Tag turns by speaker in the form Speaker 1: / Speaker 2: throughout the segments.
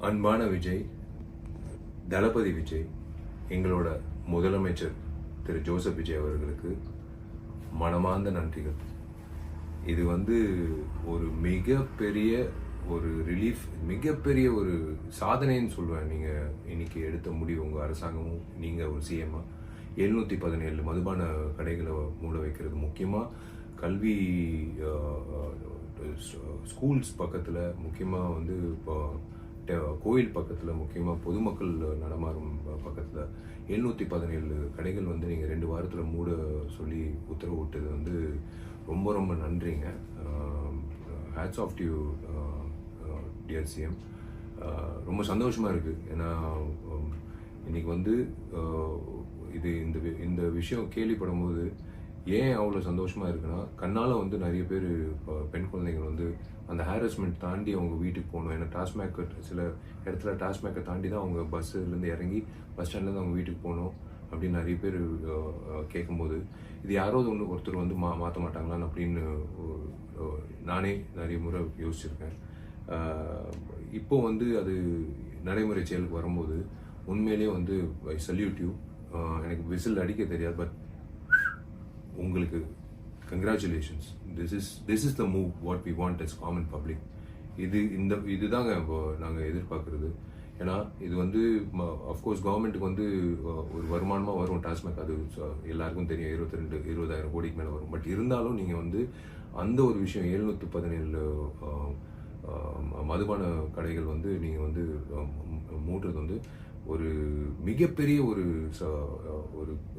Speaker 1: அன்பான விஜய், தளபதி விஜய், எங்களோட முதலமைச்சர் திரு ஜோசப் விஜய் அவர்களுக்கு மனமார்ந்த நன்றிகள். இது ஒரு மிகப்பெரிய ஒரு ரிலீஃப், மிகப்பெரிய ஒரு சாதனைன்னு சொல்லுவேன். நீங்கள் இன்னைக்கு எடுத்த முடிவு, உங்கள் அரசாங்கமும் நீங்கள் ஒரு சிஎம்மா 717 மதுபான கடைகளை மூட வைக்கிறது, முக்கியமாக கல்வி ஸ்கூல்ஸ் பக்கத்தில், முக்கியமாக இப்போ கோயில் பக்கத்தில், முக்கியமாக பொதுமக்கள் நடமாறும் பக்கத்தில் 717 கடைகள் நீங்கள் 2 வாரத்தில் மூட சொல்லி உத்தரவு விட்டது ரொம்ப ரொம்ப நன்றிங்க. Hats off to dear CM. ரொம்ப சந்தோஷமாக இருக்குது. ஏன்னா இன்னைக்கு இது இந்த விஷயம் கேள்விப்படும் போது ஏன் அவ்வளோ சந்தோஷமாக இருக்குன்னா, கண்ணால் நிறைய பேர் பெண் குழந்தைகள் அந்த ஹாரஸ்மெண்ட் தாண்டி அவங்க வீட்டுக்கு போகணும். ஏன்னா டாஸ்மேக் சில இடத்துல டாஸ்மேக்கை தாண்டி தான் அவங்க பஸ்ஸுலேருந்து இறங்கி பஸ் ஸ்டாண்ட்லேருந்து அவங்க வீட்டுக்கு போகணும் அப்படின்னு நிறைய பேர் கேட்கும்போது, இது யாராவது ஒருத்தர் மாற்ற மாட்டாங்களான்னு அப்படின்னு நானே நிறைய முறை யோசிச்சிருக்கேன். இப்போ அது நடைமுறை செயலுக்கு வரும்போது உண்மையிலேயே ஐ சல்யூட் யூ. எனக்கு விசில் அடிக்க தெரியாது, பட் உங்களுக்கு congratulations. This is the move what we want as common public. இதுதாங்க இப்போ நாங்கள் எதிர்பார்க்குறது. ஏன்னா இது அஃப்கோர்ஸ் கவர்மெண்ட்டுக்கு ஒரு வருமானமாக வரும் டாஸ்மேக், அது எல்லாருக்கும் தெரியும். 20,000 கோடிக்கு மேலே வரும். பட் இருந்தாலும் நீங்கள் அந்த ஒரு விஷயம் 717 மதுபான கடைகள் நீங்கள் மூடுறது ஒரு மிகப்பெரிய ஒரு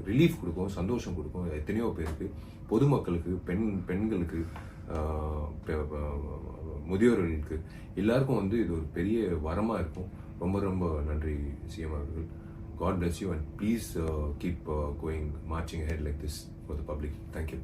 Speaker 1: ரிலீஃப் கொடுக்கும், சந்தோஷம் கொடுக்கும் எத்தனையோ பேருக்கு, பொதுமக்களுக்கு, பெண்களுக்கு, முதியோர்களுக்கு, எல்லாருக்கும் இது ஒரு பெரிய வரமாக இருக்கும். ரொம்ப ரொம்ப நன்றி சிஎம் அவர்கள். God bless you and please keep going, marching ahead like this for the public. Thank you.